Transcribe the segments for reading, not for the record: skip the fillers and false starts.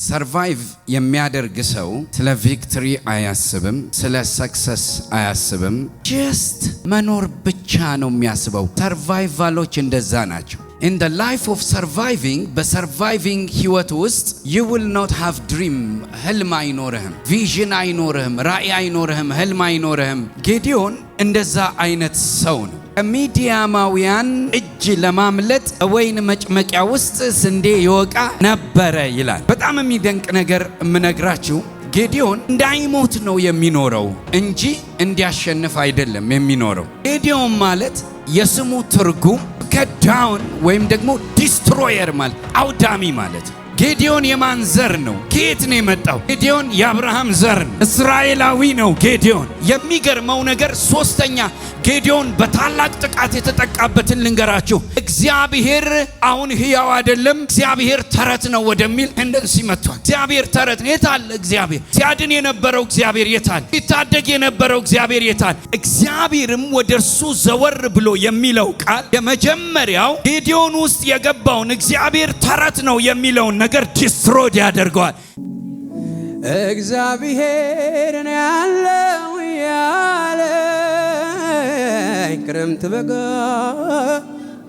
ሰርቫይቭ የሚያደርግ ሰው ስለ ቪክትሪ አያስብም፣ ስለ ሰክሰስ አያስብም። ጀስት መኖር ብቻ ነው የሚያስበው። ሰርቫይቫሎች እንደዛ ናቸው። In the life of surviving, በሰርቫይቪንግ ህይወት ውስጥ you will not have dream፣ ህልም አይኖርህም፣ ቪዥን አይኖርህም፣ ራእይ አይኖርህም፣ ህልም አይኖርህም። ጌዲዮን እንደዛ አይነት ሰው ነው። ከሚዲያማውያን እጅ ለማምለጥ ወይን መጭመቂያ ውስጥ ስንዴ ይወቃ ነበረ ይላል። በጣም የሚደንቅ ነገር የምነግራችሁ ጌዲዮን እንዳይሞት ነው የሚኖረው እንጂ እንዲያሸንፍ አይደለም የሚኖረው። ጌዲዮን ማለት የስሙ ትርጉም ከዳውን ወይም ደግሞ ዲስትሮየር ማለት አውዳሚ ማለት። ጌዲዮን የማን ዘር ነው? ከየት ነው የመጣው? ጌዲዮን የአብርሃም ዘር ነው። እስራኤላዊ ነው ጌዲዮን። የሚገርመው ነገር ሶስተኛ ጌዲዮን በታላቅ ጥቃት የተጠቃበትን ልንገራችሁ። እግዚአብሔር አሁን ሕያው አይደለም፣ እግዚአብሔር ተረት ነው ወደሚል እንደዚህ መጥቷል። እግዚአብሔር ተረት ነው። የታለ እግዚአብሔር? ሲያድን የነበረው እግዚአብሔር የታለ? ሲታደግ የነበረው እግዚአብሔር የታለ? እግዚአብሔርም ወደ እርሱ ዘወር ብሎ የሚለው ቃል የመጀመሪያው ጌዲዮን ውስጥ የገባውን እግዚአብሔር ተረት ነው የሚለውን ነገር ዲስትሮይድ ያደርገዋል። እግዚአብሔር ነው ያለው ያለ ክረምት በጋ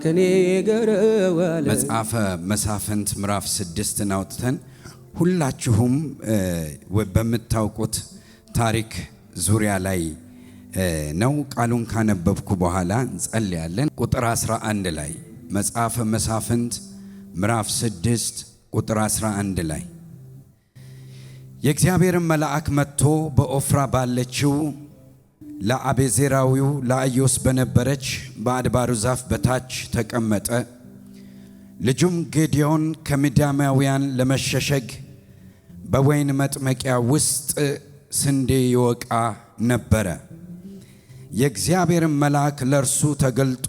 ከኔ ጋር ዋለ። መጽሐፈ መሳፍንት ምዕራፍ 6 አውጥተን ሁላችሁም በምታውቁት ታሪክ ዙሪያ ላይ ነው። ቃሉን ካነበብኩ በኋላ እንጸልያለን። ቁጥር 11 ላይ መጽሐፈ መሳፍንት ምዕራፍ 6 ቁጥር 11 ላይ የእግዚአብሔርን መልአክ መጥቶ በኦፍራ ባለችው ለአቤዜራዊው ለአዮስ በነበረች በአድባሩ ዛፍ በታች ተቀመጠ። ልጁም ጌዲዮን ከሚዲያማውያን ለመሸሸግ በወይን መጥመቂያ ውስጥ ስንዴ ይወቃ ነበረ። የእግዚአብሔርን መልአክ ለእርሱ ተገልጦ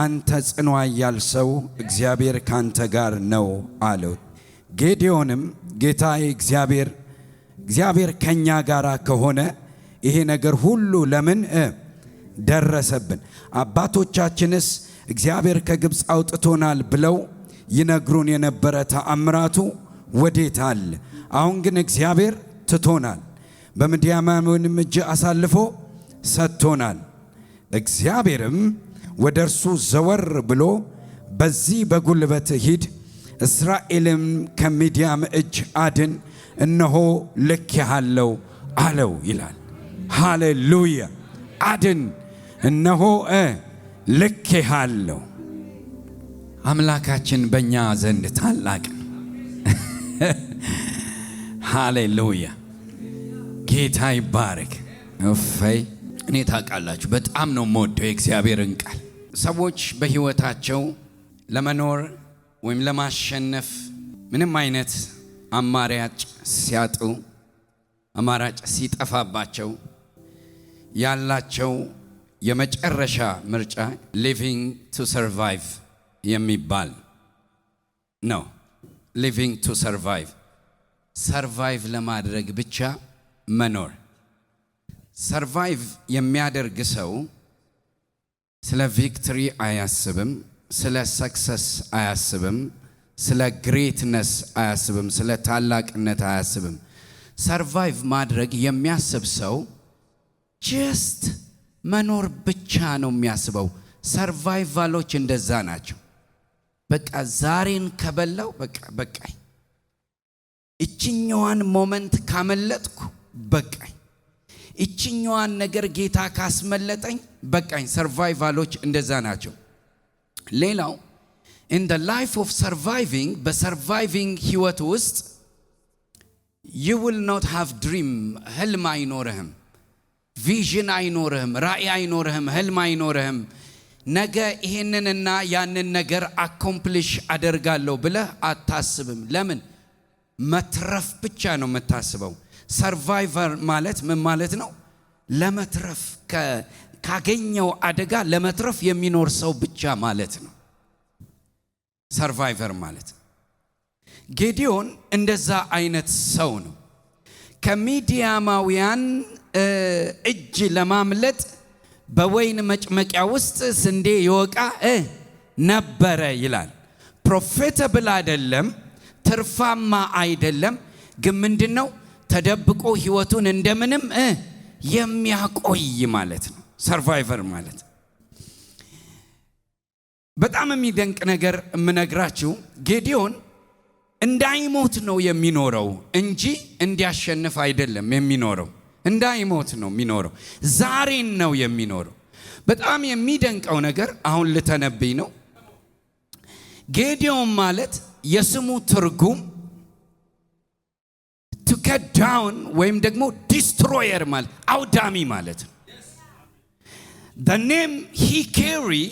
አንተ ጽኑ ኃያል ሰው እግዚአብሔር ካንተ ጋር ነው አለው። ጌዲዮንም ጌታዬ እግዚአብሔር ከኛ ጋር ከሆነ ይሄ ነገር ሁሉ ለምን ደረሰብን? አባቶቻችንስ እግዚአብሔር ከግብፅ አውጥቶናል ብለው ይነግሩን የነበረ ተአምራቱ ወዴት አለ? አሁን ግን እግዚአብሔር ትቶናል፣ በምድያማውያንም እጅ አሳልፎ ሰጥቶናል። እግዚአብሔርም ወደ እርሱ ዘወር ብሎ በዚህ በጉልበት ሂድ፣ እስራኤልም ከሚዲያም እጅ አድን፣ እነሆ ልኬሃለሁ አለው ይላል። ሃሌሉያ! አድን፣ እነሆ ልኬሃለሁ። አምላካችን በእኛ ዘንድ ታላቅ ነው። ሃሌሉያ! ጌታ ይባረክ። እፈይ! እኔ ታውቃላችሁ በጣም ነው የምወደው የእግዚአብሔርን ቃል። ሰዎች በህይወታቸው ለመኖር ወይም ለማሸነፍ ምንም አይነት አማራጭ ሲያጡ፣ አማራጭ ሲጠፋባቸው ያላቸው የመጨረሻ ምርጫ living to survive የሚባል ነው። living to survive፣ survive ለማድረግ ብቻ መኖር። ሰርቫይቭ የሚያደርግ ሰው ስለ ቪክትሪ አያስብም፣ ስለ ሰክሰስ አያስብም፣ ስለ ግሬትነስ አያስብም፣ ስለ ታላቅነት አያስብም። ሰርቫይቭ ማድረግ የሚያስብ ሰው ጀስት መኖር ብቻ ነው የሚያስበው። ሰርቫይቫሎች እንደዛ ናቸው። በቃ ዛሬን ከበላው በቃኝ፣ እችኛዋን ሞመንት ካመለጥኩ በቃኝ፣ እችኛዋን ነገር ጌታ ካስመለጠኝ በቃኝ። ሰርቫይቫሎች እንደዛ ናቸው። ሌላው in the life of surviving፣ በሰርቫይቪንግ ህይወት ውስጥ you will not have dream፣ ህልም አይኖርህም፣ ቪዥን አይኖርህም፣ ራእይ አይኖርህም፣ ህልም አይኖርህም። ነገ ይሄንንና ያንን ነገር አኮምፕሊሽ አደርጋለሁ ብለህ አታስብም። ለምን? መትረፍ ብቻ ነው የምታስበው። ሰርቫይቨር ማለት ምን ማለት ነው? ለመትረፍ ካገኘው አደጋ ለመትረፍ የሚኖር ሰው ብቻ ማለት ነው ሰርቫይቨር ማለት። ጌዲዮን እንደዛ አይነት ሰው ነው። ከሚዲያማውያን እጅ ለማምለጥ በወይን መጭመቂያ ውስጥ ስንዴ ይወቃ ነበረ ይላል። ፕሮፌተብል አይደለም፣ ትርፋማ አይደለም። ግን ምንድነው ተደብቆ ህይወቱን እንደምንም የሚያቆይ ማለት ነው ሰርቫይቨር ማለት። በጣም የሚደንቅ ነገር የምነግራችሁ ጌዲዮን እንዳይሞት ነው የሚኖረው እንጂ እንዲያሸንፍ አይደለም የሚኖረው። እንዳይሞት ነው የሚኖረው፣ ዛሬን ነው የሚኖረው። በጣም የሚደንቀው ነገር አሁን ልተነብይ ነው። ጌዲዮን ማለት የስሙ ትርጉም to cut down ወይም ደግሞ destroyer ማለት አውዳሚ ማለት ነው። the name he carry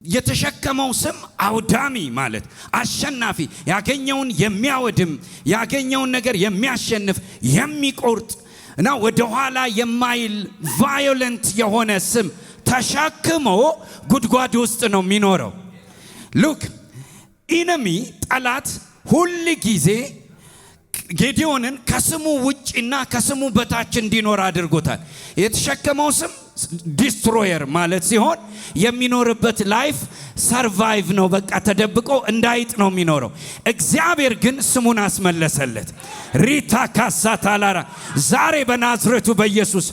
የተሸከመው ስም አውዳሚ ማለት አሸናፊ፣ ያገኘውን የሚያወድም፣ ያገኘውን ነገር የሚያሸንፍ፣ የሚቆርጥ እና ወደ ኋላ የማይል ቫዮለንት የሆነ ስም ተሸክሞ ጉድጓድ ውስጥ ነው የሚኖረው። ሉክ ኢነሚ ጠላት ሁሉ ጊዜ ጌዲዮንን ከስሙ ውጪና ከስሙ በታች እንዲኖር አድርጎታል። የተሸከመው ስም ዲስትሮየር ማለት ሲሆን የሚኖርበት ላይፍ ሰርቫይቭ ነው። በቃ ተደብቆ እንዳይጥ ነው የሚኖረው። እግዚአብሔር ግን ስሙን አስመለሰለት። ሪታ ካሳታላራ ዛሬ በናዝሬቱ በኢየሱስ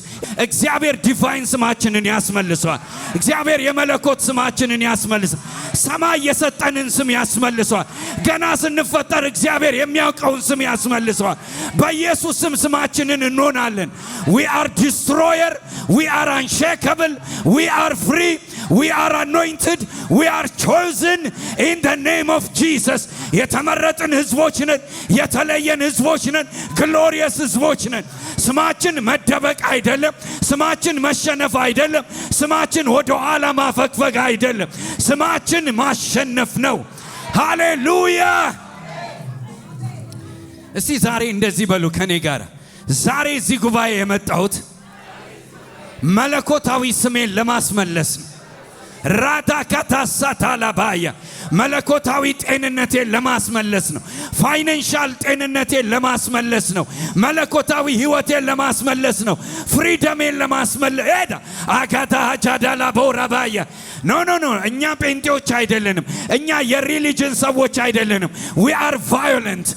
እግዚአብሔር ዲቫይን ስማችንን ያስመልሰዋል። እግዚአብሔር የመለኮት ስማችንን ያስመልሰዋል። ሰማይ የሰጠንን ስም ያስመልሰዋል። ገና ስንፈጠር እግዚአብሔር የሚያውቀውን ስም ያስመልሰዋል። በኢየሱስ ስም ስማችንን እንሆናለን። we are destroyer, we are unshakable, we are free, we are anointed, we are chosen in the name of Jesus. የተመረጥን ህዝቦች ነን፣ የተለየን ህዝቦች ነን፣ ግሎሪየስ ህዝቦች ነን። ስማችን መደበቅ አይደለም፣ ስማችን መሸነፍ አይደለም፣ ስማችን ወደ ኋላ ማፈግፈግ አይደለም፣ ስማችን ማሸነፍ ነው። ሃሌሉያ! እስቲ ዛሬ እንደዚህ በሉ ከኔ ጋር። ዛሬ እዚህ ጉባኤ የመጣሁት መለኮታዊ ስሜን ለማስመለስ ነው። ራዳ ካታሳታላባያ መለኮታዊ ጤንነቴን ለማስመለስ ነው። ፋይናንሻል ጤንነቴን ለማስመለስ ነው። መለኮታዊ ህይወቴን ለማስመለስ ነው። ፍሪደሜን ለማስመለስ ሄዳ አጋታ ጃዳላ ቦራባያ ኖ እኛ ጴንጤዎች አይደለንም። እኛ የሪሊጅን ሰዎች አይደለንም። we are violent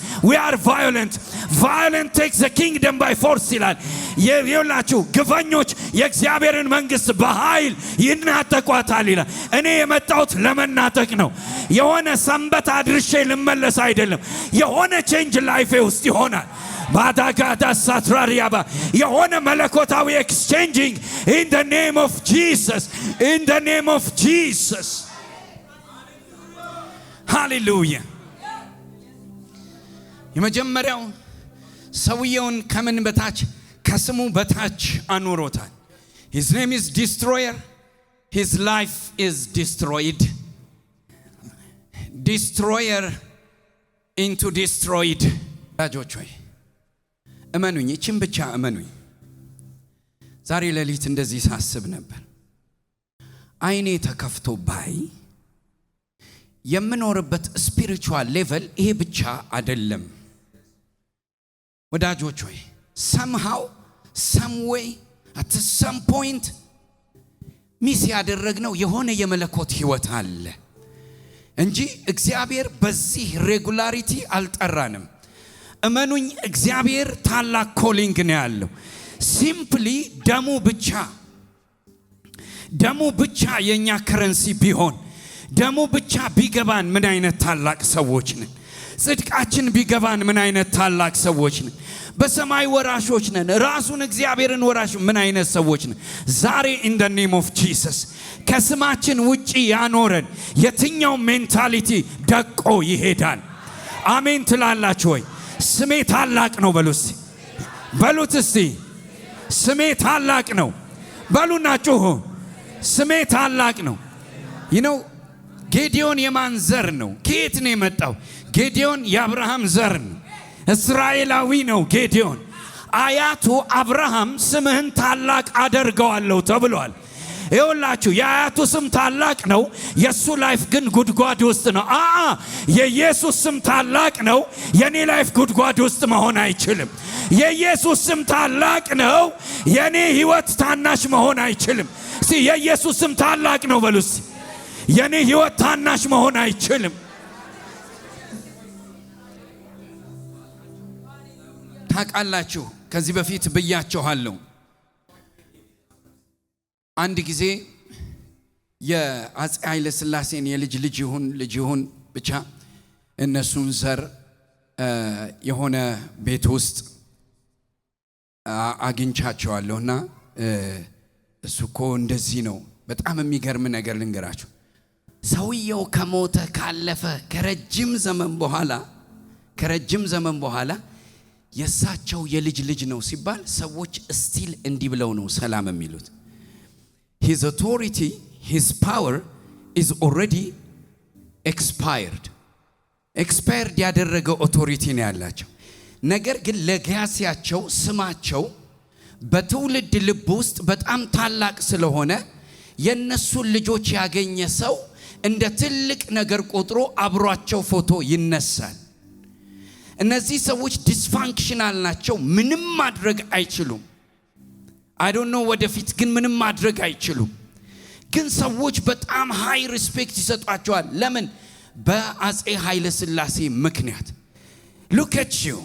violent takes the kingdom by force ይላል። ይኸውላችሁ ግፈኞች የእግዚአብሔርን መንግስት በኃይል ይናጠቋታል ይላል። እኔ የመጣሁት ለመናጠቅ ነው። የሆነ ሰንበት አድርሼ ልመለስ አይደለም። የሆነ ቼንጅ ላይፌ ውስጥ ይሆናል። ባዳጋዳ ሳትራሪያባ የሆነ መለኮታዊ ኤክስቼንጂንግ in the name of Jesus, in the name of Jesus. ሃሌሉያ! የመጀመሪያው ሰውየውን ከምን በታች ከስሙ በታች አኖሮታል። his name is destroyer, his life is destroyed. destroyer into destroyed. ዳጆች ሆይ እመኑኝ፣ እቺን ብቻ እመኑኝ። ዛሬ ሌሊት እንደዚህ ሳስብ ነበር። አይኔ ተከፍቶ ባይ የምኖርበት ስፒሪቹዋል ሌቨል ይሄ ብቻ አይደለም። ወዳጆች ሆይ somehow some way at some point ሚስ ያደረግነው የሆነ የመለኮት ህይወት አለ እንጂ እግዚአብሔር በዚህ ሬጉላሪቲ አልጠራንም። እመኑኝ፣ እግዚአብሔር ታላቅ ኮሊንግ ነው ያለው። ሲምፕሊ ደሙ ብቻ የኛ ከረንሲ ቢሆን፣ ደሙ ብቻ ቢገባን ምን አይነት ታላቅ ሰዎች ነን። ጽድቃችን ቢገባን ምን አይነት ታላቅ ሰዎች ነን። በሰማይ ወራሾች ነን። ራሱን እግዚአብሔርን ወራሽ ምን አይነት ሰዎች ነን። ዛሬ in the name of Jesus ከስማችን ውጪ ያኖረን የትኛው ሜንታሊቲ ደቆ ይሄዳል። አሜን ትላላችሁ ወይ? ስሜ ታላቅ ነው በሉት እስቲ ስሜ ታላቅ ነው በሉና ጩሁ። ስሜ ታላቅ ነው። ጌዲዮን የማን ዘር ነው? ከየት ነው የመጣው? ጌዲዮን የአብርሃም ዘር ነው። እስራኤላዊ ነው ጌዲዮን። አያቱ አብርሃም ስምህን ታላቅ አደርገዋለሁ ተብሏል። ይኸውላችሁ የአያቱ ስም ታላቅ ነው፣ የሱ ላይፍ ግን ጉድጓድ ውስጥ ነው። የኢየሱስ ስም ታላቅ ነው፣ የኔ ላይፍ ጉድጓድ ውስጥ መሆን አይችልም። የኢየሱስ ስም ታላቅ ነው፣ የኔ ህይወት ታናሽ መሆን አይችልም። እስቲ የኢየሱስ ስም ታላቅ ነው በሉስ። የኔ ህይወት ታናሽ መሆን አይችልም። ታውቃላችሁ ከዚህ በፊት ብያችኋለሁ። አንድ ጊዜ የአፄ ኃይለ ሥላሴን የልጅ ይሁን ብቻ እነሱን ዘር የሆነ ቤት ውስጥ አግኝቻቸዋለሁና እሱኮ እንደዚህ ነው። በጣም የሚገርም ነገር ልንገራችሁ። ሰውየው ከሞተ ካለፈ ከረጅም ዘመን በኋላ የሳቸው የልጅ ነው ሲባል ሰዎች ስቲል እንዲህ ብለው ነው ሰላም የሚሉት። His authority, his power is already expired ያደረገው ኦቶሪቲ ነው ያላቸው። ነገር ግን ለጋሲያቸው ስማቸው በትውልድ ልብ ውስጥ በጣም ታላቅ ስለሆነ የነሱን ልጆች ያገኘ ሰው እንደ ትልቅ ነገር ቆጥሮ አብሯቸው ፎቶ ይነሳል። እነዚህ ሰዎች ዲስፋንክሽናል ናቸው። ምንም ማድረግ አይችሉም። I don't know ወደፊት ግን ምንም ማድረግ አይችሉም። ግን ሰዎች በጣም ሃይ ሪስፔክት ይሰጧቸዋል። ለምን? በአፄ ኃይለ ሥላሴ ምክንያት። Look at you.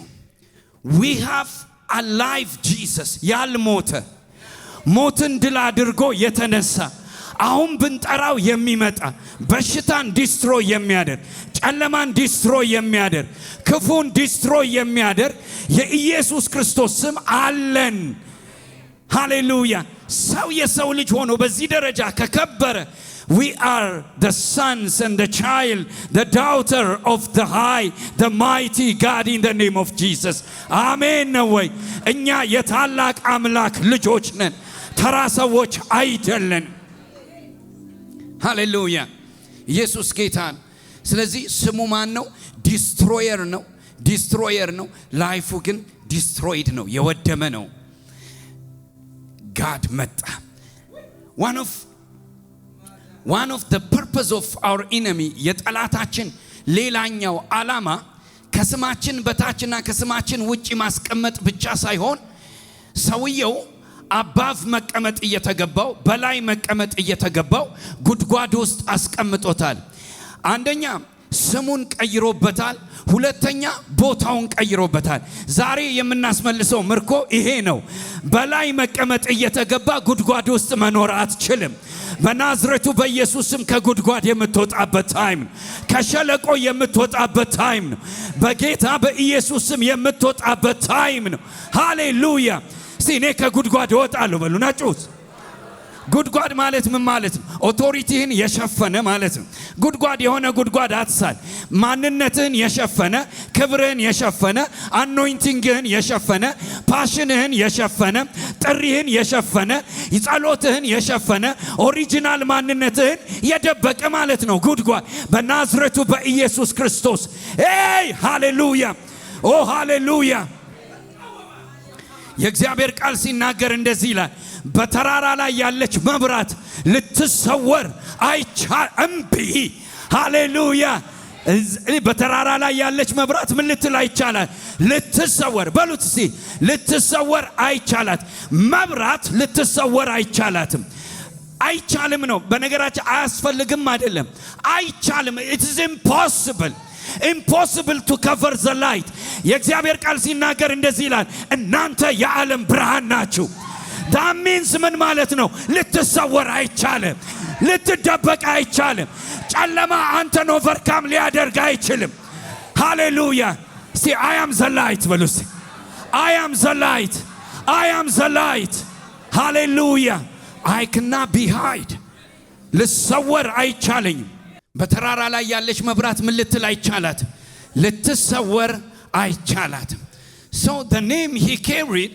We have a live Jesus ያልሞተ ሞትን ድል አድርጎ የተነሳ አሁን ብንጠራው የሚመጣ በሽታን ዲስትሮይ የሚያደርግ ጨለማን ዲስትሮይ የሚያደርግ ክፉን ዲስትሮይ የሚያደርግ የኢየሱስ ክርስቶስ ስም አለን። ሃሌሉያ። ሰው የሰው ልጅ ሆኖ በዚህ ደረጃ ከከበረ we are the sons and the child, the daughter of the high, the mighty God in the name of Jesus. አሜን ነው ወይ? እኛ የታላቅ አምላክ ልጆች ነን፣ ተራ ሰዎች አይደለን። ሃሌሉያ። ኢየሱስ ጌታ ነው። ስለዚህ ስሙ ማን ነው? ዲስትሮየር ነው። ላይፉ ግን ዲስትሮይድ ነው፣ የወደመ ነው። God መጣ። One of the purpose of our enemy የጠላታችን ሌላኛው ዓላማ ከስማችን በታችና ከስማችን ውጪ ማስቀመጥ ብቻ ሳይሆን ሰውየው አባፍ መቀመጥ እየተገባው በላይ መቀመጥ እየተገባው ጉድጓድ ውስጥ አስቀምጦታል። አንደኛ ስሙን ቀይሮበታል፣ ሁለተኛ ቦታውን ቀይሮበታል። ዛሬ የምናስመልሰው ምርኮ ይሄ ነው። በላይ መቀመጥ እየተገባ ጉድጓድ ውስጥ መኖር አትችልም። በናዝሬቱ በኢየሱስም ከጉድጓድ የምትወጣበት ታይም ነው። ከሸለቆ የምትወጣበት ታይም ነው። በጌታ በኢየሱስም የምትወጣበት ታይም ነው። ሃሌሉያ። እኔ ከጉድጓድ እወጣለሁ በሉ። ናጩት። ጉድጓድ ማለት ምን ማለት ነው? ኦቶሪቲህን የሸፈነ ማለት ነው። ጉድጓድ የሆነ ጉድጓድ አትሳል። ማንነትህን የሸፈነ፣ ክብርህን የሸፈነ፣ አኖይንቲንግህን የሸፈነ፣ ፓሽንህን የሸፈነ፣ ጥሪህን የሸፈነ፣ ጸሎትህን የሸፈነ፣ ኦሪጂናል ማንነትህን የደበቀ ማለት ነው ጉድጓድ። በናዝሬቱ በኢየሱስ ክርስቶስ ሃሌሉያ። ኦ ሃሌሉያ። የእግዚአብሔር ቃል ሲናገር እንደዚህ ይላል፣ በተራራ ላይ ያለች መብራት ልትሰወር እምቢ። ሃሌሉያ። በተራራ ላይ ያለች መብራት ምን ልትል አይቻላት? ልትሰወር። በሉት እስቲ፣ ልትሰወር አይቻላት። መብራት ልትሰወር አይቻላትም። አይቻልም ነው። በነገራችን አያስፈልግም አይደለም፣ አይቻልም። it is impossible to cover the light። የእግዚአብሔር ቃል ሲናገር እንደዚህ ይላል፣ እናንተ የዓለም ብርሃን ናችሁ። that means ምን ማለት ነው? ልትሰወር አይቻልም፣ ልትደበቅ አይቻልም። ጨለማ አንተን ኦቨርካም ሊያደርግ አይችልም። ሃሌሉያ። እስቲ I am the light በሉ እስቲ። I am the light, I am the light። ሃሌሉያ። I cannot be hide። ልሰወር አይቻለኝም። በተራራ ላይ ያለች መብራት ምን ልትል አይቻላትም? ልትሰወር አይቻላትም። So the name he carried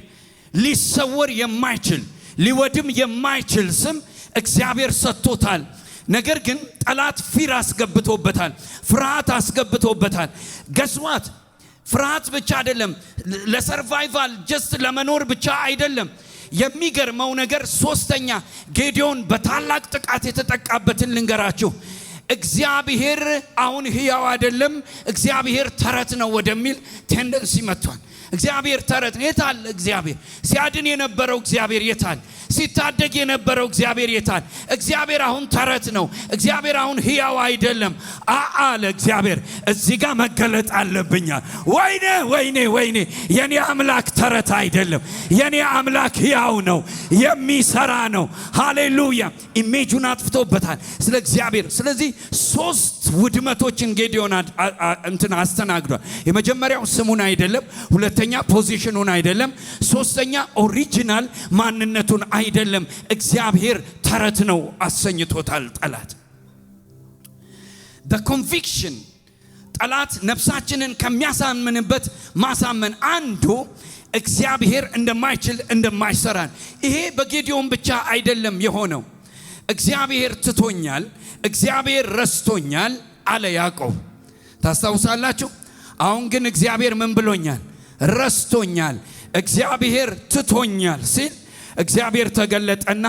ሊሰወር የማይችል ሊወድም የማይችል ስም እግዚአብሔር ሰጥቶታል። ነገር ግን ጠላት ፊር አስገብቶበታል፣ ፍርሃት አስገብቶበታል። ገስዋት ፍርሃት ብቻ አይደለም፣ ለሰርቫይቫል ጀስት ለመኖር ብቻ አይደለም። የሚገርመው ነገር ሶስተኛ ጌዲዮን በታላቅ ጥቃት የተጠቃበትን ልንገራችሁ። እግዚአብሔር አሁን ሕያው አይደለም፣ እግዚአብሔር ተረት ነው ወደሚል ቴንደንሲ መጥቷል። እግዚአብሔር ተረት ነው። የታል እግዚአብሔር? ሲያድን የነበረው እግዚአብሔር የታል? ሲታደግ የነበረው እግዚአብሔር የታል? እግዚአብሔር አሁን ተረት ነው። እግዚአብሔር አሁን ሕያው አይደለም አለ እግዚአብሔር። እዚህ ጋር መገለጥ አለብኛል። ወይኔ ወይኔ ወይኔ! የኔ አምላክ ተረት አይደለም። የኔ አምላክ ሕያው ነው፣ የሚሰራ ነው። ሃሌሉያ! ኢሜጁን አጥፍቶበታል ስለ እግዚአብሔር። ስለዚህ 3 ውድመቶችን ጌዲዮን አስተናግዷል። የመጀመሪያው ስሙን አይደለም፣ ሁለተኛ ፖዚሽኑን አይደለም፣ ሶስተኛ ኦሪጂናል ማንነቱን አይደለም። እግዚአብሔር ተረት ነው አሰኝቶታል ጠላት። the conviction ጠላት ነፍሳችንን ከሚያሳምንበት ማሳመን አንዱ እግዚአብሔር እንደማይችል እንደማይሰራን። ይሄ በጌዲዮን ብቻ አይደለም የሆነው። እግዚአብሔር ትቶኛል፣ እግዚአብሔር ረስቶኛል አለ ያዕቆብ። ታስታውሳላችሁ? አሁን ግን እግዚአብሔር ምን ብሎኛል? ረስቶኛል፣ እግዚአብሔር ትቶኛል ሲል እግዚአብሔር ተገለጠና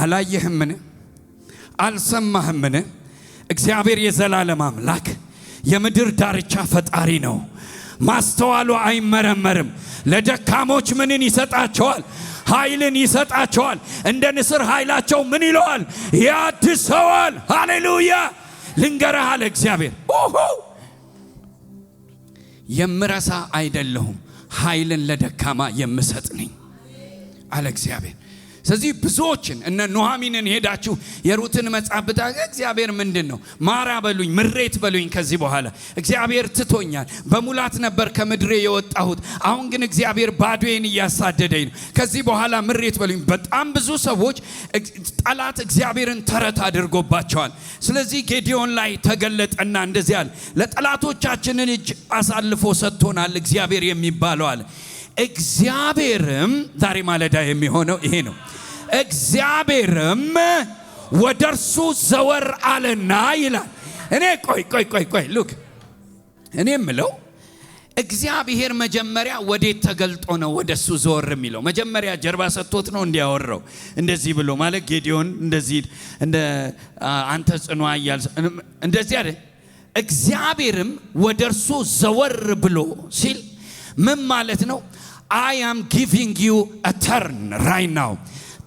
አላየህምን? አልሰማህምን? እግዚአብሔር የዘላለም አምላክ የምድር ዳርቻ ፈጣሪ ነው። ማስተዋሉ አይመረመርም። ለደካሞች ምንን ይሰጣቸዋል? ኃይልን ይሰጣቸዋል። እንደ ንስር ኃይላቸው ምን ይለዋል? ያድሰዋል። ሃሌሉያ! ልንገርህ አለ እግዚአብሔር፣ የምረሳ አይደለሁም፣ ኃይልን ለደካማ የምሰጥ ነኝ አለ እግዚአብሔር። ስለዚህ ብዙዎችን እነ ኑኃሚንን ሄዳችሁ የሩትን መጽሐፍ ብታገ እግዚአብሔር ምንድነው? ማራ በሉኝ፣ ምሬት በሉኝ። ከዚህ በኋላ እግዚአብሔር ትቶኛል። በሙላት ነበር ከምድሬ የወጣሁት፣ አሁን ግን እግዚአብሔር ባዶዬን እያሳደደኝ ነው። ከዚህ በኋላ ምሬት በሉኝ። በጣም ብዙ ሰዎች ጠላት እግዚአብሔርን ተረት አድርጎባቸዋል። ስለዚህ ጌዲዮን ላይ ተገለጠና እንደዚህ አለ፣ ለጠላቶቻችንን እጅ አሳልፎ ሰጥቶናል እግዚአብሔር የሚባለው አለ። እግዚአብሔርም ዛሬ ማለዳ የሚሆነው ይሄ ነው። እግዚአብሔርም ወደ እርሱ ዘወር አለና ይላል። እኔ ቆይ ሉክ፣ እኔ የምለው እግዚአብሔር መጀመሪያ ወዴት ተገልጦ ነው ወደ እሱ ዘወር የሚለው? መጀመሪያ ጀርባ ሰጥቶት ነው እንዲያወራው እንደዚህ ብሎ ማለት ጌዲዮን እንደዚህ እንደ አንተ ጽኑ አያል እንደዚህ አይደል? እግዚአብሔርም ወደ እርሱ ዘወር ብሎ ሲል ምን ማለት ነው? I am giving you a turn right now.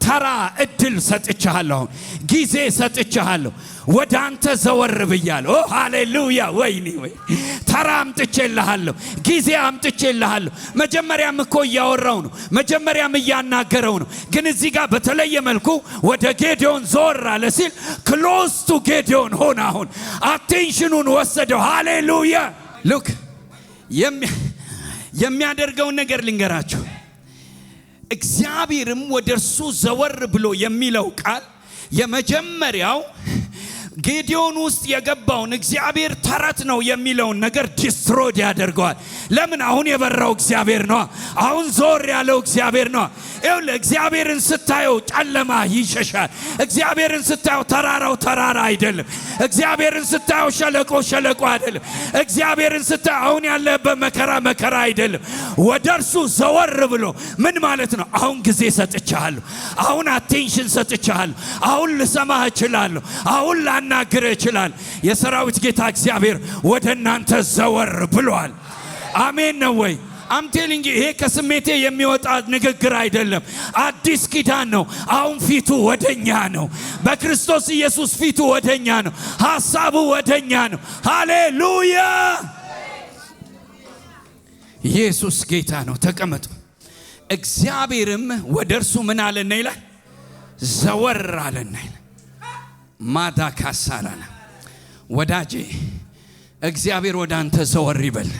ተራ እድል ሰጥቻለሁ፣ ጊዜ ሰጥቻለሁ፣ ወደ አንተ ዘወር ብያለሁ። ኦ ሃሌሉያ! ወይኔ ወይ ተራ አምጥቼልሃለሁ፣ ጊዜ አምጥቼልሃለሁ። መጀመሪያም እኮ እያወራው ነው፣ መጀመሪያም እያናገረው ነው። ግን እዚህ ጋር በተለየ መልኩ ወደ ጌዲዮን ዞር አለ ሲል ክሎዝ ቱ ጌዲዮን ሆነ። አሁን አቴንሽኑን ወሰደው። ሃሌሉያ! ሉክ የሚያደርገውን ነገር ልንገራችሁ። እግዚአብሔርም ወደ እርሱ ዘወር ብሎ የሚለው ቃል የመጀመሪያው ጌዲዮን ውስጥ የገባውን እግዚአብሔር ተረት ነው የሚለውን ነገር ዲስትሮይድ ያደርገዋል። ለምን? አሁን የበራው እግዚአብሔር ነው። አሁን ዞር ያለው እግዚአብሔር ነው። ይኸውልህ እግዚአብሔርን ስታየው ጨለማ ይሸሻል። እግዚአብሔርን ስታየው ተራራው ተራራ አይደለም። እግዚአብሔርን ስታየው ሸለቆ ሸለቆ አይደለም። እግዚአብሔርን ስታየው አሁን ያለበት መከራ መከራ አይደለም። ወደ እርሱ ዘወር ብሎ ምን ማለት ነው? አሁን ጊዜ ሰጥቻለሁ፣ አሁን አቴንሽን ሰጥቻለሁ፣ አሁን ልሰማህ እችላለሁ፣ አሁን ላናግር ይችላል። የሰራዊት ጌታ እግዚአብሔር ወደ እናንተ ዘወር ብሏል። አሜን ነው ወይ? አምቴሊንግ ይሄ ከስሜቴ የሚወጣ ንግግር አይደለም። አዲስ ኪዳን ነው። አሁን ፊቱ ወደኛ ነው። በክርስቶስ ኢየሱስ ፊቱ ወደኛ ነው። ሐሳቡ ወደኛ ነው። ሃሌሉያ! ኢየሱስ ጌታ ነው። ተቀመጡ። እግዚአብሔርም ወደ እርሱ ምን አለና ይላል? ዘወር አለና ይላል። ማዳካሳራና ወዳጄ እግዚአብሔር ወደ አንተ ዘወር ይበል።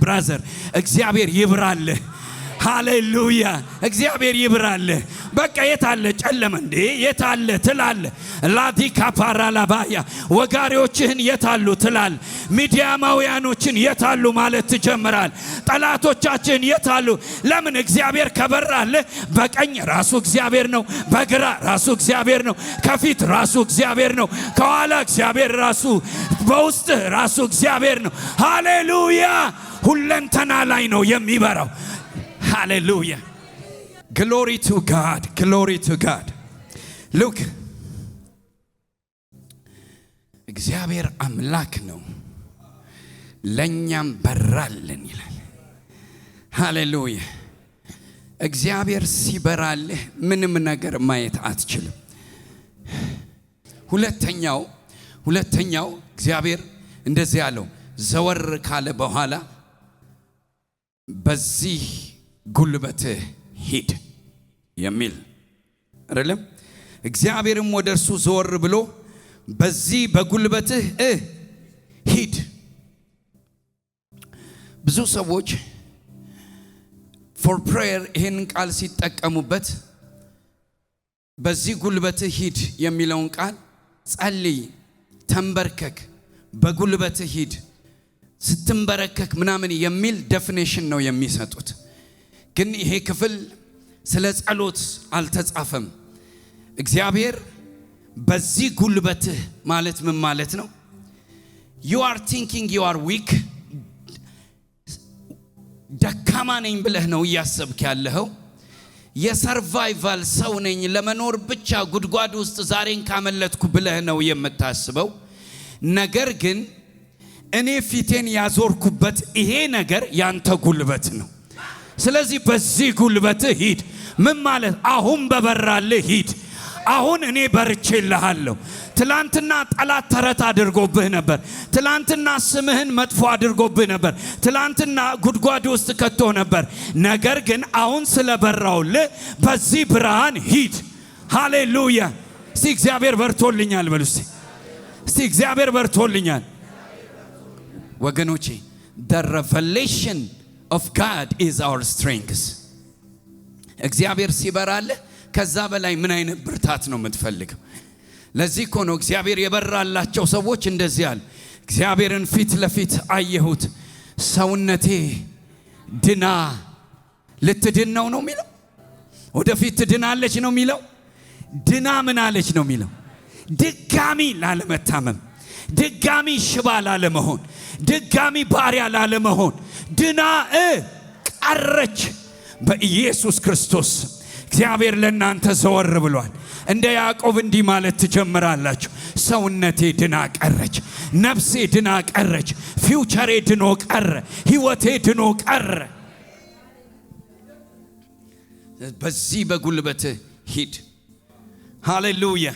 ብራዘር እግዚአብሔር ይብራልህ። ሃሌሉያ! እግዚአብሔር ይብራልህ። በቃ የታለ ጨለመ እንዴ የታለ ትላለ። ላዲካ ፓራላባያ ወጋሪዎችህን የታሉ ትላል። ሚዲያማውያኖችን የታሉ ማለት ትጀምራል። ጠላቶቻችን የታሉ? ለምን? እግዚአብሔር ከበራልህ በቀኝ ራሱ እግዚአብሔር ነው፣ በግራ ራሱ እግዚአብሔር ነው፣ ከፊት ራሱ እግዚአብሔር ነው፣ ከኋላ እግዚአብሔር ራሱ፣ በውስጥ ራሱ እግዚአብሔር ነው። ሃሌሉያ! ሁለንተና ላይ ነው የሚበራው። Hallelujah. Glory to God. Glory to God. Look. እግዚአብሔር አምላክ ነው ለኛም በራልን ይላል። ሃሌሉያ። እግዚአብሔር ሲበራልህ ምንም ነገር ማየት አትችልም። ሁለተኛው እግዚአብሔር እንደዚህ ያለው ዘወር ካለ በኋላ በዚህ ጉልበትህ ሂድ የሚል አይደለም። እግዚአብሔርም ወደ እርሱ ዘወር ብሎ በዚህ በጉልበትህ ሂድ። ብዙ ሰዎች for prayer ይህንን ቃል ሲጠቀሙበት በዚህ ጉልበትህ ሂድ የሚለውን ቃል ጸልይ፣ ተንበርከክ፣ በጉልበትህ ሂድ፣ ስትንበረከክ ምናምን የሚል ዴፊኒሽን ነው የሚሰጡት። ግን ይሄ ክፍል ስለ ጸሎት አልተጻፈም። እግዚአብሔር በዚህ ጉልበትህ ማለት ምን ማለት ነው? you are thinking you are weak፣ ደካማ ነኝ ብለህ ነው እያሰብክ ያለኸው። የሰርቫይቫል ሰው ነኝ ለመኖር ብቻ ጉድጓድ ውስጥ ዛሬን ካመለጥኩ ብለህ ነው የምታስበው። ነገር ግን እኔ ፊቴን ያዞርኩበት ይሄ ነገር ያንተ ጉልበት ነው። ስለዚህ በዚህ ጉልበትህ ሂድ። ምን ማለት? አሁን በበራልህ ሂድ። አሁን እኔ በርቼልሃለሁ። ትላንትና ጠላት ተረት አድርጎብህ ነበር። ትላንትና ስምህን መጥፎ አድርጎብህ ነበር። ትላንትና ጉድጓድ ውስጥ ከቶ ነበር። ነገር ግን አሁን ስለበራውልህ በዚህ ብርሃን ሂድ። ሃሌሉያ። እስቲ እግዚአብሔር በርቶልኛል በሉ። እስቲ እግዚአብሔር በርቶልኛል። ወገኖቼ the revelation of God is our strength። እግዚአብሔር ሲበራልህ ከዛ በላይ ምን አይነት ብርታት ነው የምትፈልገው? ለዚህ እኮ ነው እግዚአብሔር የበራላቸው ሰዎች እንደዚህ አሉ። እግዚአብሔርን ፊት ለፊት አየሁት፣ ሰውነቴ ድና ልትድን ነው የሚለው። ወደፊት ትድናለች ነው የሚለው። ድና ምን አለች ነው የሚለው። ድጋሚ ላለመታመም፣ ድጋሚ ሽባ ላለመሆን፣ ድጋሚ ባሪያ ላለመሆን ድና ቀረች በኢየሱስ ክርስቶስ። እግዚአብሔር ለእናንተ ዘወር ብሏል። እንደ ያዕቆብ እንዲህ ማለት ትጀምራላችሁ። ሰውነቴ ድና ቀረች፣ ነፍሴ ድና ቀረች፣ ፊውቸሬ ድኖ ቀረ፣ ህይወቴ ድኖ ቀረ። በዚህ በጉልበት ሂድ። ሃሌሉያ።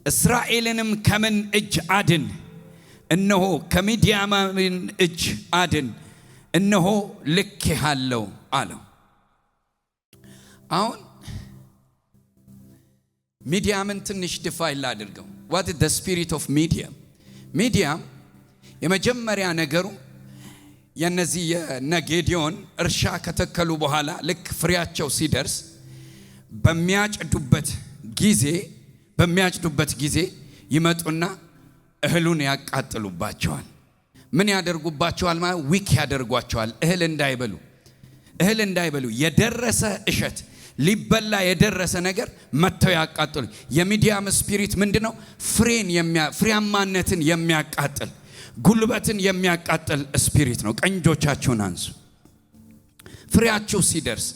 እስራኤልንም ከምን እጅ አድን? እነሆ ከሚዲያምን እጅ አድን፣ እነሆ ልኬሃለሁ አለው። አሁን ሚዲያምን ትንሽ ዲፋይን ላድርገው። what is the spirit of medium? ሚዲያም የመጀመሪያ ነገሩ የነዚህ የነጌዲዮን እርሻ ከተከሉ በኋላ ልክ ፍሬያቸው ሲደርስ በሚያጭዱበት ጊዜ ይመጡና እህሉን ያቃጥሉባቸዋል። ምን ያደርጉባቸዋል? ማለት ዊክ ያደርጓቸዋል። እህል እንዳይበሉ የደረሰ እሸት ሊበላ የደረሰ ነገር መተው ያቃጥሉ። የሚዲያም ስፒሪት ምንድነው? ፍሬያማነትን የሚያቃጥል ጉልበትን የሚያቃጥል ስፒሪት ነው። ቀንጆቻችሁን አንሱ። ፍሬያችሁ ሲደርስ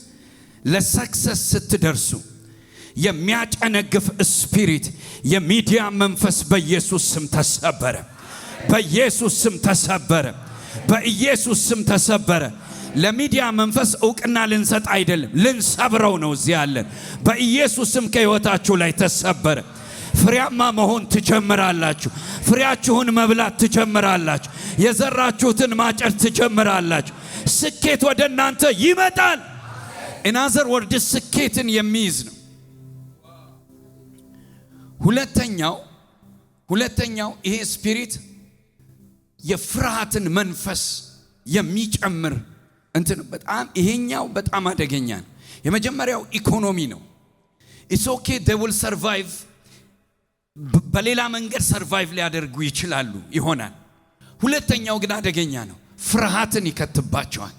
ለሰክሰስ ስትደርሱ የሚያጨነግፍ ስፒሪት የሚዲያም መንፈስ በኢየሱስ ስም ተሰበረ። በኢየሱስ ስም ተሰበረ። በኢየሱስ ስም ተሰበረ። ለሚዲያ መንፈስ ዕውቅና ልንሰጥ አይደለም፣ ልንሰብረው ነው እዚህ ያለን። በኢየሱስ ስም ከሕይወታችሁ ላይ ተሰበረ። ፍሬያማ መሆን ትጀምራላችሁ። ፍሬያችሁን መብላት ትጀምራላችሁ። የዘራችሁትን ማጨድ ትጀምራላችሁ። ስኬት ወደ እናንተ ይመጣል። ኢናዘር ወርድ ስኬትን የሚይዝ ነው። ሁለተኛው ይሄ ስፒሪት የፍርሃትን መንፈስ የሚጨምር እንትን ይሄኛው በጣም አደገኛ ነው። የመጀመሪያው ኢኮኖሚ ነው። it's okay they will survive። በሌላ መንገድ ሰርቫይቭ ሊያደርጉ ይችላሉ ይሆናል። ሁለተኛው ግን አደገኛ ነው። ፍርሃትን ይከትባቸዋል።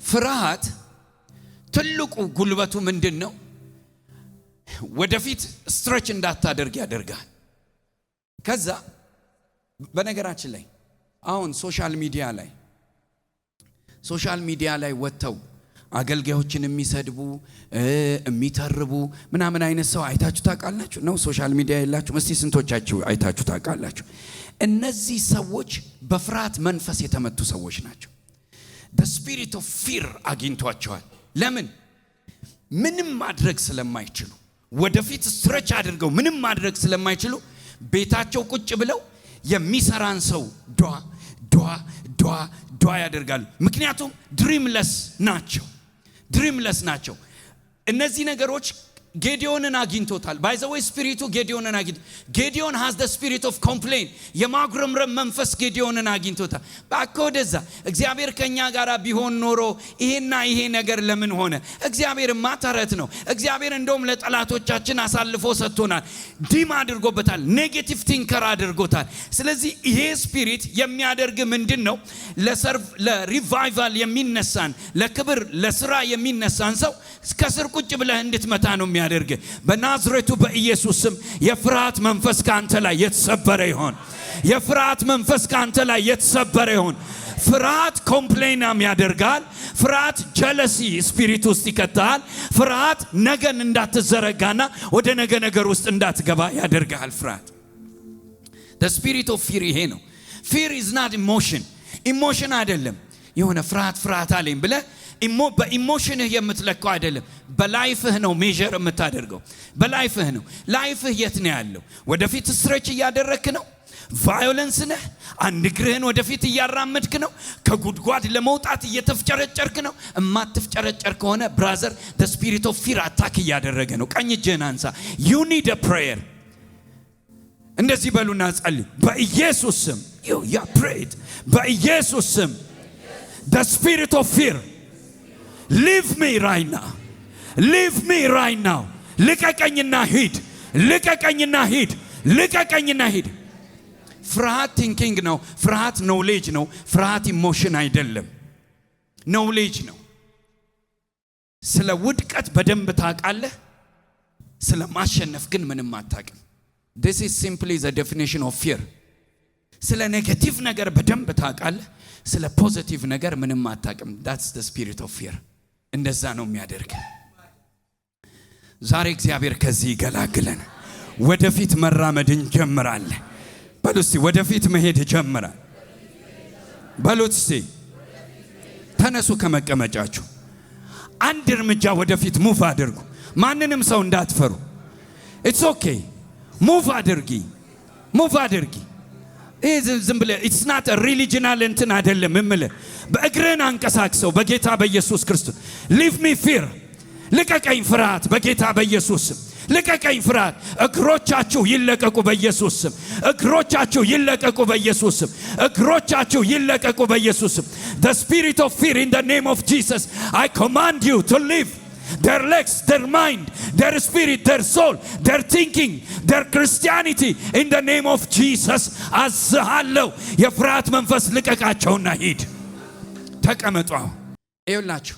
ፍርሃት ትልቁ ጉልበቱ ምንድነው? ወደፊት ስትሬች እንዳታደርግ ያደርጋል። ከዛ በነገራችን ላይ አሁን ሶሻል ሚዲያ ላይ ወጥተው አገልጋዮችን የሚሰድቡ የሚተርቡ ምናምን አይነት ሰው አይታችሁ ታውቃላችሁ? ነው ሶሻል ሚዲያ የላችሁ? እስቲ ስንቶቻችሁ አይታችሁ ታውቃላችሁ? እነዚህ ሰዎች በፍርሃት መንፈስ የተመቱ ሰዎች ናቸው። the spirit of fear አግኝቷቸዋል። ለምን? ምንም ማድረግ ስለማይችሉ፣ ወደፊት ስትሬች አድርገው ምንም ማድረግ ስለማይችሉ ቤታቸው ቁጭ ብለው የሚሰራን ሰው ዷ ያደርጋሉ። ምክንያቱም ድሪምለስ ናቸው። እነዚህ ነገሮች ጌዲዮንን አግኝቶታል። ባይ ዘ ዌይ ስፒሪቱ ጌዲዮንን ጌዲዮን has the spirit of complain የማጉረምረም መንፈስ ጌዲዮንን አግኝቶታል። ባኮደዛ እግዚአብሔር ከኛ ጋር ቢሆን ኖሮ ይሄ ነገር ለምን ሆነ? እግዚአብሔር ማተረት ነው። እግዚአብሔር እንደውም ለጠላቶቻችን አሳልፎ ሰጥቶናል። ዲም አድርጎበታል። ኔጌቲቭ ቲንከር አድርጎታል። ስለዚህ ይሄ ስፒሪት የሚያደርግ ምንድነው? ለሪቫይቫል የሚነሳን ለክብር ለስራ የሚነሳን ሰው ከስር ቁጭ ብለህ እንድትመታ ነው የሚያደርግ። በናዝሬቱ በኢየሱስ ስም የፍርሃት መንፈስ ካንተ ላይ የተሰበረ ይሁን። የፍርሃት መንፈስ ካንተ ላይ የተሰበረ ይሁን። ፍርሃት ኮምፕሌናም ያደርጋል። ፍርሃት ጀለሲ ስፒሪት ውስጥ ይከታል። ፍርሃት ነገን እንዳትዘረጋና ወደ ነገ ነገር ውስጥ እንዳትገባ ያደርጋል። ፍርሃት the spirit of fear ይሄ ነው። fear is not emotion አይደለም። የሆነ ፍርሃት አለኝ ብለህ በኢሞሽንህ የምትለካው አይደለም። በላይፍህ ነው ሜጀር የምታደርገው። በላይፍህ ነው። ላይፍህ የት ነው ያለው? ወደፊት ስትሬች እያደረክ ነው? ቫዮለንስ ነህ? አንድ እግርህን ወደፊት እያራመድክ ነው? ከጉድጓድ ለመውጣት እየተፍጨረጨርክ ነው? እማትፍጨረጨር ከሆነ ብራዘር the spirit of fear አታክ እያደረገ ነው። ቀኝ እጅህን አንሳ። you need a prayer። እንደዚህ በሉና ጸልይ። በኢየሱስ ስም you prayed። በኢየሱስ ስም the spirit of fear leave me right now ልቀቀኝና ሂድ። ፍርሃት ቲንኪንግ ነው። ፍርሃት ኖሌጅ ነው። ፍርሃት ኢሞሽን አይደለም፣ ኖሌጅ ነው። ስለ ውድቀት በደንብ ታውቃለህ፣ ስለ ማሸነፍ ግን ምንም አታውቅም። this is simply the definition of fear። ስለ ኔጌቲቭ ነገር በደንብ ታውቃለህ፣ ስለ ፖዚቲቭ ነገር ምንም አታውቅም። that's the spirit of fear። እንደዛ ነው የሚያደርግ። ዛሬ እግዚአብሔር ከዚህ ይገላግለን። ወደፊት መራመድ እንጀምራለን። በሉት እስቲ ወደፊት መሄድ ጀምራል። በሉት እስቲ ተነሱ ከመቀመጫችሁ። አንድ እርምጃ ወደፊት ሙቭ አድርጉ። ማንንም ሰው እንዳትፈሩ። it's okay ሙቭ አድርጊ። ዝም ብለህ it's not a religional እንትን አይደለም እምልህ። በእግርህን አንቀሳቅሰው በጌታ በኢየሱስ ክርስቶስ። leave me fear ልቀቀኝ ፍርሃት በጌታ በኢየሱስ ስም። ልቀቀኝ ፍርሃት። እግሮቻችሁ ይለቀቁ በኢየሱስ ስም። እግሮቻችሁ ይለቀቁ በኢየሱስ ስም። the spirit of fear in the name of Jesus I command you to leave their legs, their mind, their spirit, their soul, their thinking, their Christianity in the name of Jesus አዝሃለሁ። የፍርሃት መንፈስ ልቀቃቸውና ሂድ። ተቀመጡ። ይኸውላችሁ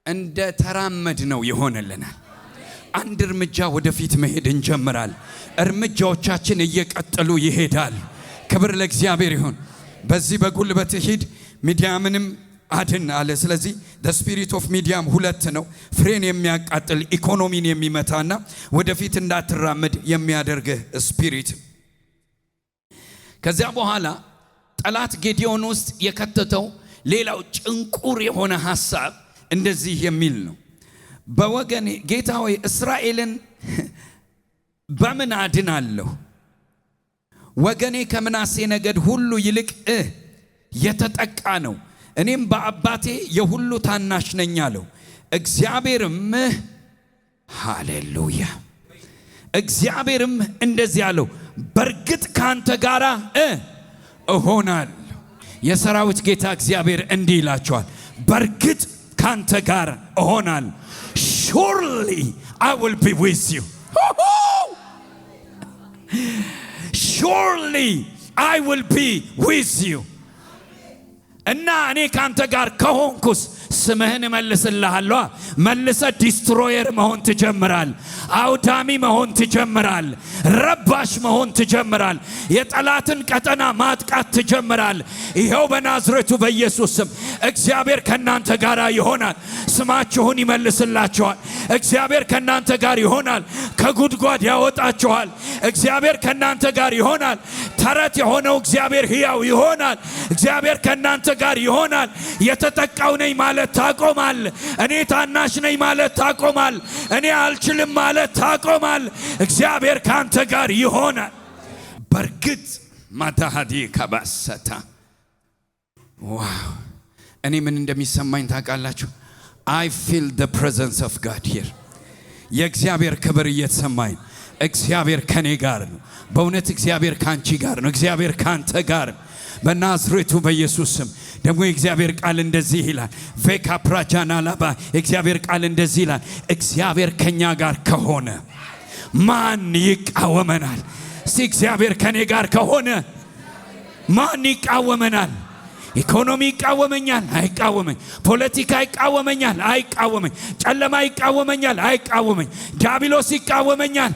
እንደ ተራመድ ነው ይሆንልናል። አንድ እርምጃ ወደፊት መሄድ እንጀምራል። እርምጃዎቻችን እየቀጠሉ ይሄዳል። ክብር ለእግዚአብሔር ይሁን። በዚህ በጉልበት ሂድ ሚዲያምንም አድን አለ። ስለዚህ the spirit of medium ሁለት ነው። ፍሬን የሚያቃጥል ኢኮኖሚን የሚመታና ወደፊት እንዳትራመድ የሚያደርግህ ስፒሪት። ከዚያ በኋላ ጠላት ጌዲዮን ውስጥ የከተተው ሌላው ጭንቁር የሆነ ሐሳብ እንደዚህ የሚል ነው። በወገኔ ጌታ ሆይ እስራኤልን በምን አድናለሁ? ወገኔ ከምናሴ ነገድ ሁሉ ይልቅ የተጠቃ ነው። እኔም በአባቴ የሁሉ ታናሽ ነኝ አለው። እግዚአብሔርም ሃሌሉያ፣ እግዚአብሔርም እንደዚህ አለው፣ በርግጥ ካንተ ጋራ እሆናለሁ። የሰራዊት ጌታ እግዚአብሔር እንዲህ ይላቸዋል፣ በርግጥ ካንተ ጋር እሆናለሁ። surely I will be with you. surely I will be with you። እና እኔ ካንተ ጋር ከሆንኩስ ስምህን እመልስልሃለሁ። መልሰ ዲስትሮየር መሆን ትጀምራል። አውዳሚ መሆን ትጀምራል። ረባሽ መሆን ትጀምራል። የጠላትን ቀጠና ማጥቃት ትጀምራል። ይሄው በናዝሬቱ በኢየሱስ ስም እግዚአብሔር ከናንተ ጋር ይሆናል። ስማችሁን ይመልስላችኋል። እግዚአብሔር ከናንተ ጋር ይሆናል። ከጉድጓድ ያወጣችኋል። እግዚአብሔር ከናንተ ጋር ይሆናል። ተረት የሆነው እግዚአብሔር ሕያው ይሆናል። እግዚአብሔር ከናንተ ጋር ይሆናል። የተጠቃው ነኝ ማለት ታቆማል። እኔ ታናሽ ነኝ ማለት ታቆማል። እኔ አልችልም ማለት ታቆማል። እግዚአብሔር ካንተ ጋር ይሆናል። በርግጥ ማታሃዲ ከባሰታ ዋው! እኔ ምን እንደሚሰማኝ ታውቃላችሁ? I feel the presence of God here. የእግዚአብሔር ክብር እየተሰማኝ፣ እግዚአብሔር ከኔ ጋር ነው። በእውነት እግዚአብሔር ካንቺ ጋር ነው። እግዚአብሔር ካንተ ጋር ነው። በናዝሬቱ በኢየሱስ ስም ደግሞ የእግዚአብሔር ቃል እንደዚህ ይላል። ቬካ ፕራጃና ላባ የእግዚአብሔር ቃል እንደዚህ ይላል። እግዚአብሔር ከኛ ጋር ከሆነ ማን ይቃወመናል? እስቲ እግዚአብሔር ከኔ ጋር ከሆነ ማን ይቃወመናል? ኢኮኖሚ ይቃወመኛል? አይቃወመኝ። ፖለቲካ ይቃወመኛል? አይቃወመኝ። ጨለማ ይቃወመኛል? አይቃወመኝ። ዲያብሎስ ይቃወመኛል?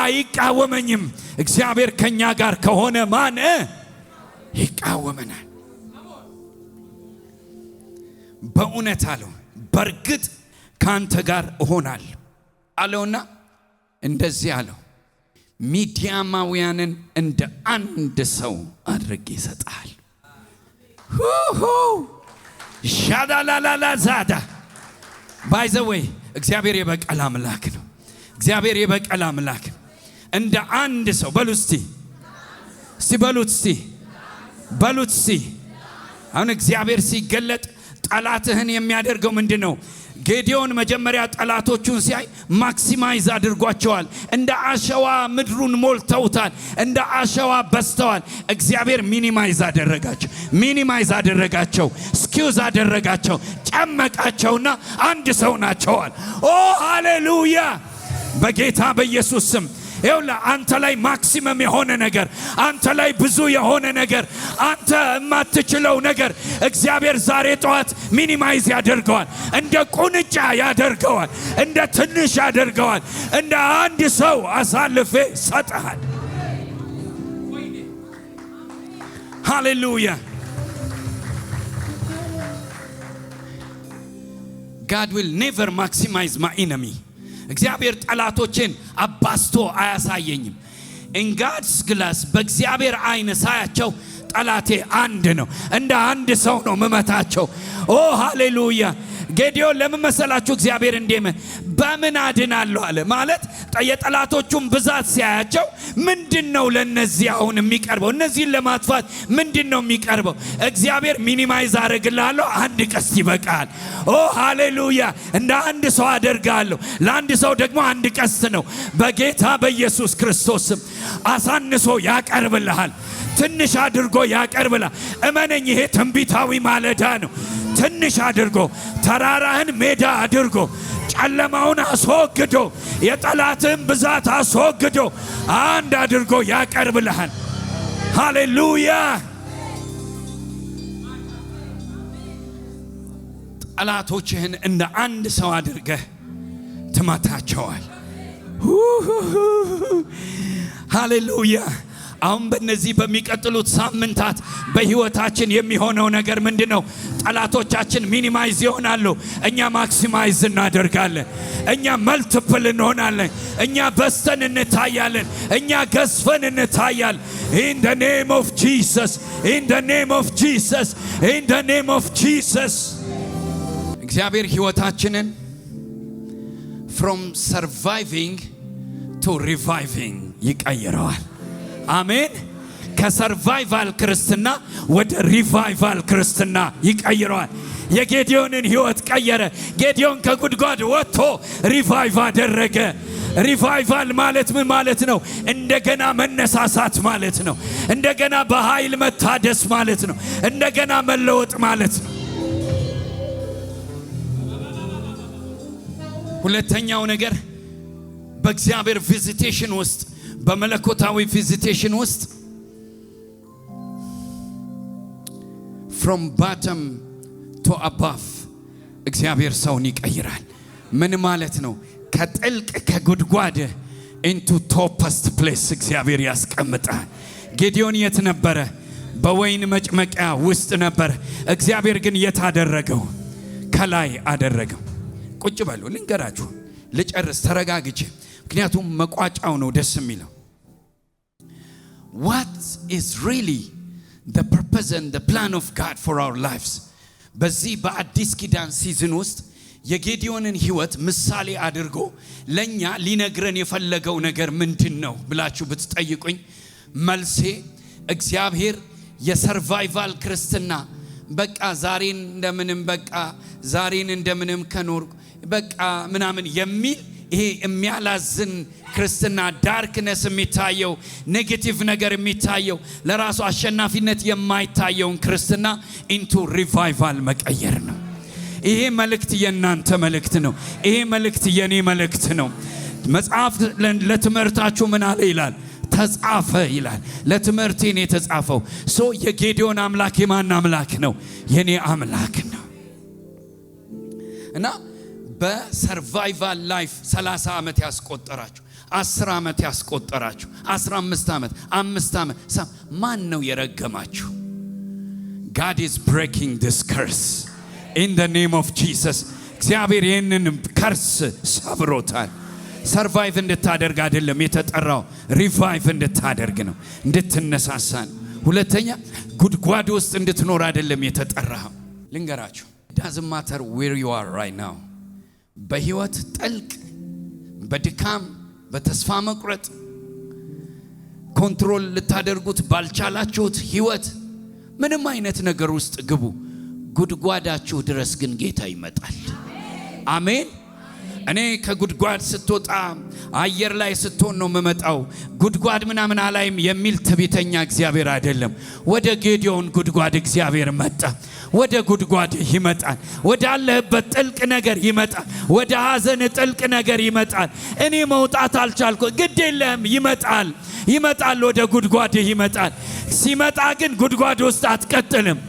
አይቃወመኝም። እግዚአብሔር ከኛ ጋር ከሆነ ማን ይቃወመናል? በእውነት አለው በርግጥ ካንተ ጋር እሆናለሁ አለውና እንደዚህ አለው፣ ሚዲያማውያንን እንደ አንድ ሰው አድርጌ ይሰጣል። ሻዳላላላ ዛዳ ባይዘወይ እግዚአብሔር የበቀል አምላክ ነው። እግዚአብሔር የበቀል አምላክ ነው። እንደ አንድ ሰው በሉት እስቲ። አሁን እግዚአብሔር ሲገለጥ ጠላትህን የሚያደርገው ምንድነው? ጌዲዮን መጀመሪያ ጠላቶቹን ሲያይ ማክሲማይዝ አድርጓቸዋል። እንደ አሸዋ ምድሩን ሞልተውታል። እንደ አሸዋ በስተዋል። እግዚአብሔር ሚኒማይዝ አደረጋቸው፣ ስኪውዝ አደረጋቸው፣ ጨመቃቸውና አንድ ሰው ናቸዋል። ኦ ሃሌሉያ! በጌታ በኢየሱስ ስም ይውላ አንተ ላይ ማክሲመም የሆነ ነገር፣ አንተ ላይ ብዙ የሆነ ነገር፣ አንተ የማትችለው ነገር እግዚአብሔር ዛሬ ጠዋት ሚኒማይዝ ያደርገዋል። እንደ ቁንጫ ያደርገዋል። እንደ ትንሽ ያደርገዋል። እንደ አንድ ሰው አሳልፌ ሰጠሃል። ሃሌሉያ! God will never maximize my enemy. እግዚአብሔር ጠላቶችን አባስቶ አያሳየኝም። in God's glass በእግዚአብሔር አይን ሳያቸው ጠላቴ አንድ ነው። እንደ አንድ ሰው ነው መመታቸው። ኦ ሃሌሉያ! ጌዲዮን ለምን መሰላችሁ እግዚአብሔር እንደም በምን አድናለሁ አለ ማለት የጠላቶቹን ብዛት ሲያያቸው ምንድነው ለነዚህ አሁን የሚቀርበው? እነዚህን ለማጥፋት ምንድነው የሚቀርበው? እግዚአብሔር ሚኒማይዝ አደርግልሃለሁ፣ አንድ ቀስት ይበቃል። ኦ ሃሌሉያ! እንደ አንድ ሰው አደርጋለሁ። ለአንድ ሰው ደግሞ አንድ ቀስት ነው። በጌታ በኢየሱስ ክርስቶስም አሳንሶ ያቀርብልሃል። ትንሽ አድርጎ ያቀርብልሃል። እመነኝ፣ ይሄ ትንቢታዊ ማለዳ ነው። ትንሽ አድርጎ ተራራህን ሜዳ አድርጎ ጨለማውን አስወግዶ የጠላትን ብዛት አስወግዶ አንድ አድርጎ ያቀርብልሃል። ሃሌሉያ! ጠላቶችህን እንደ አንድ ሰው አድርገህ ትመታቸዋል። ሃሌሉያ! አሁን በእነዚህ በሚቀጥሉት ሳምንታት በህይወታችን የሚሆነው ነገር ምንድነው? ጠላቶቻችን ሚኒማይዝ ይሆናሉ፣ እኛ ማክሲማይዝ እናደርጋለን። እኛ መልቲፕል እንሆናለን። እኛ በስተን እንታያለን። እኛ ገዝፈን እንታያለን። in the name of Jesus, in the name of Jesus, in the name of Jesus። እግዚአብሔር ህይወታችንን from surviving to reviving ይቀይረዋል። አሜን። ከሰርቫይቫል ክርስትና ወደ ሪቫይቫል ክርስትና ይቀይረዋል። የጌዲዮንን ህይወት ቀየረ። ጌዲዮን ከጉድጓድ ወጥቶ ሪቫይቭ አደረገ። ሪቫይቫል ማለት ምን ማለት ነው? እንደገና መነሳሳት ማለት ነው። እንደገና በኃይል መታደስ ማለት ነው። እንደገና መለወጥ ማለት ነው። ሁለተኛው ነገር በእግዚአብሔር ቪዚቴሽን ውስጥ በመለኮታዊ ቪዚቴሽን ውስጥ from bottom to above እግዚአብሔር ሰውን ይቀይራል። ምን ማለት ነው? ከጥልቅ ከጉድጓድ into topest place እግዚአብሔር ያስቀምጣል። ጌዲዮን የት ነበረ? በወይን መጭመቂያ ውስጥ ነበር። እግዚአብሔር ግን የት አደረገው? ከላይ አደረገው። ቁጭ በሉ ልንገራችሁ፣ ልጨርስ ተረጋግቼ፣ ምክንያቱም መቋጫው ነው ደስ የሚለው። What is really the purpose and the plan of God for our lives? በዚህ በአዲስ ኪዳን ሲዝን ውስጥ የጌዲዮንን ህይወት ምሳሌ አድርጎ ለኛ ሊነግረን የፈለገው ነገር ምንድነው ብላችሁ ብትጠይቁኝ መልሴ እግዚአብሔር የሰርቫይቫል ክርስትና በቃ ዛሬን እንደምንም ከኖር በቃ ምናምን የሚል ይሄ የሚያላዝን ክርስትና ዳርክነስ የሚታየው ኔጌቲቭ ነገር የሚታየው ለራሱ አሸናፊነት የማይታየውን ክርስትና ኢንቱ ሪቫይቫል መቀየር ነው። ይሄ መልእክት የናንተ መልእክት ነው። ይሄ መልእክት የኔ መልእክት ነው። መጽሐፍ ለትምህርታችሁ ምን አለ ይላል? ተጻፈ ይላል። ለትምህርቴ ነው የተጻፈው። የጌዲዮን አምላክ የማን አምላክ ነው? የኔ አምላክ ነው። እና በሰርቫይቫል ላይፍ 30 ዓመት ያስቆጠራችሁ፣ 10 ዓመት ያስቆጠራችሁ፣ 15 ዓመት፣ 5 ዓመት ማን ነው የረገማችሁ? God is breaking this curse in the name of Jesus። እግዚአብሔር ይህንን ከርስ ሰብሮታል። ሰርቫይቭ እንድታደርግ አይደለም የተጠራው፣ ሪቫይቭ እንድታደርግ ነው፣ እንድትነሳሳ ነው። ሁለተኛ ጉድጓድ ውስጥ እንድትኖር አይደለም የተጠራው። ልንገራችሁ፣ doesn't matter where you are right now። በህይወት ጥልቅ፣ በድካም፣ በተስፋ መቁረጥ ኮንትሮል ልታደርጉት ባልቻላችሁት ህይወት ምንም አይነት ነገር ውስጥ ግቡ፣ ጉድጓዳችሁ ድረስ ግን ጌታ ይመጣል። አሜን። እኔ ከጉድጓድ ስትወጣ አየር ላይ ስትሆን ነው የምመጣው፣ ጉድጓድ ምናምን አላይም የሚል ትዕቢተኛ እግዚአብሔር አይደለም። ወደ ጌዲዮን ጉድጓድ እግዚአብሔር መጣ። ወደ ጉድጓድ ይመጣል። ወደ አለህበት ጥልቅ ነገር ይመጣል። ወደ ሐዘን ጥልቅ ነገር ይመጣል። እኔ መውጣት አልቻልኩ፣ ግድ የለም ይመጣል። ወደ ጉድጓድ ይመጣል። ሲመጣ ግን ጉድጓድ ውስጥ አትቀጥልም።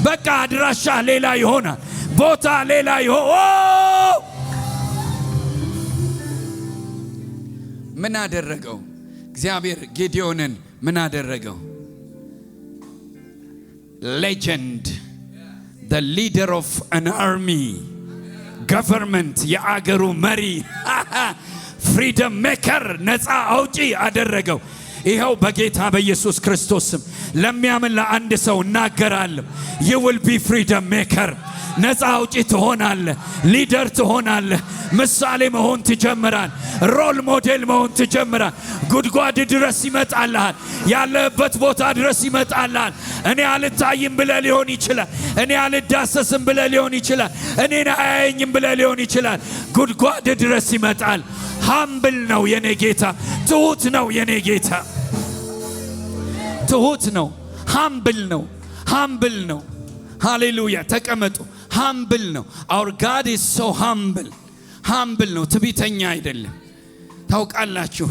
በቃ አድራሻ ሌላ ይሆናል፣ ቦታ ሌላ ይሆናል። ምን አደረገው እግዚአብሔር? ጌዲዮንን ምን አደረገው? ሌጀንድ the leader of an army government የአገሩ መሪ freedom maker ነፃ አውጪ አደረገው። ይሄው በጌታ በኢየሱስ ክርስቶስ ስም ለሚያምን ለአንድ ሰው እናገራለሁ፣ you will be freedom maker። ነፃ አውጪ ትሆናለህ፣ ሊደር ትሆናለህ፣ ምሳሌ መሆን ትጀምራል፣ ሮል ሞዴል መሆን ትጀምራል። ጉድጓድ ድረስ ይመጣልሃል፣ ያለበት ቦታ ድረስ ይመጣልሃል። እኔ አልታይም ብለህ ሊሆን ይችላል፣ እኔ አልዳሰስም ብለህ ሊሆን ይችላል፣ እኔን አያየኝም ብለህ ሊሆን ይችላል። ጉድጓድ ድረስ ይመጣል። ሃምብል ነው የኔ ጌታ፣ ትሁት ነው የኔ ጌታ፣ ትሁት ነው፣ ሃምብል ነው። ሃሌሉያ። ተቀመጡ። ሃምብል ነው። our God is so humble ነው፣ ትዕቢተኛ አይደለም። ታውቃላችሁ፣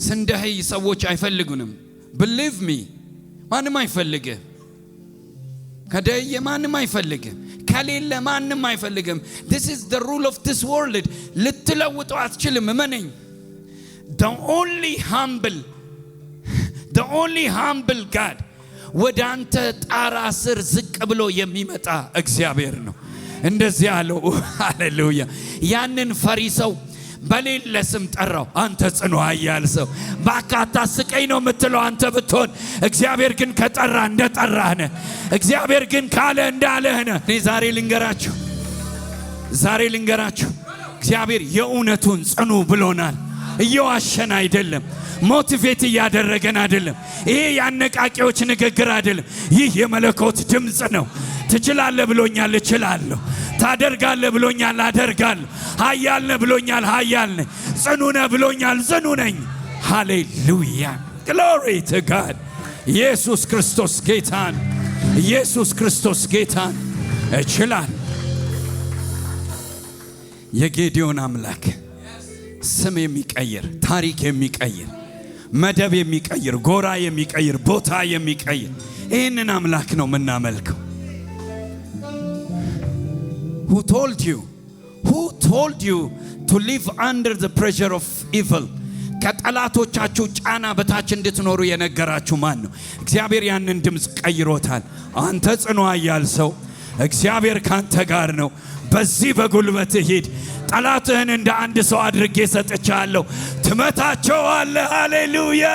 ስንደህይ ሰዎች አይፈልጉንም። believe me፣ ማንም አይፈልግም። ከደየ ማንም አይፈልግም። ከሌለ ማንም አይፈልግም። this is the rule of this world። ልትለውጠው አትችልም። እመነኝ። the only humble God ወደ አንተ ጣራ ስር ዝቅ ብሎ የሚመጣ እግዚአብሔር ነው። እንደዚህ ያለው ሃሌሉያ። ያንን ፈሪ ሰው በሌለ ስም ጠራው። አንተ ጽኑ ኃያል ሰው፣ ባካታ ስቀኝ ነው የምትለው አንተ ብትሆን፣ እግዚአብሔር ግን ከጠራ እንደጠራህ ነህ። እግዚአብሔር ግን ካለ እንዳለህ ነህ። እኔ ዛሬ ልንገራችሁ እግዚአብሔር የእውነቱን ጽኑ ብሎናል። እየዋሸን አይደለም፣ ሞቲቬት እያደረገን አይደለም። ይሄ ያነቃቂዎች ንግግር አይደለም። ይህ የመለኮት ድምጽ ነው። ትችላለህ ብሎኛል፣ እችላለሁ። ታደርጋለህ ብሎኛል፣ አደርጋለሁ። ኃያል ነህ ብሎኛል፣ ኃያል ነኝ። ጽኑ ነህ ብሎኛል፣ ጽኑ ነኝ። ሃሌሉያ ግሎሪ ቱ ጋድ። ኢየሱስ ክርስቶስ ጌታን እችላለሁ። የጌዲዮን አምላክ ስም የሚቀይር፣ ታሪክ የሚቀይር፣ መደብ የሚቀይር፣ ጎራ የሚቀይር፣ ቦታ የሚቀይር ይህንን አምላክ ነው የምናመልከው። Who told you to live under the pressure of evil? ከጠላቶቻችሁ ጫና በታች እንድትኖሩ የነገራችሁ ማን ነው? እግዚአብሔር ያንን ድምፅ ቀይሮታል። አንተ ጽኑ ኃያል ሰው፣ እግዚአብሔር ካንተ ጋር ነው። በዚህ በጉልበትህ ሂድ። ጠላትህን እንደ አንድ ሰው አድርጌ ሰጥቻለሁ። ትመታቸዋለህ። ሃሌሉያ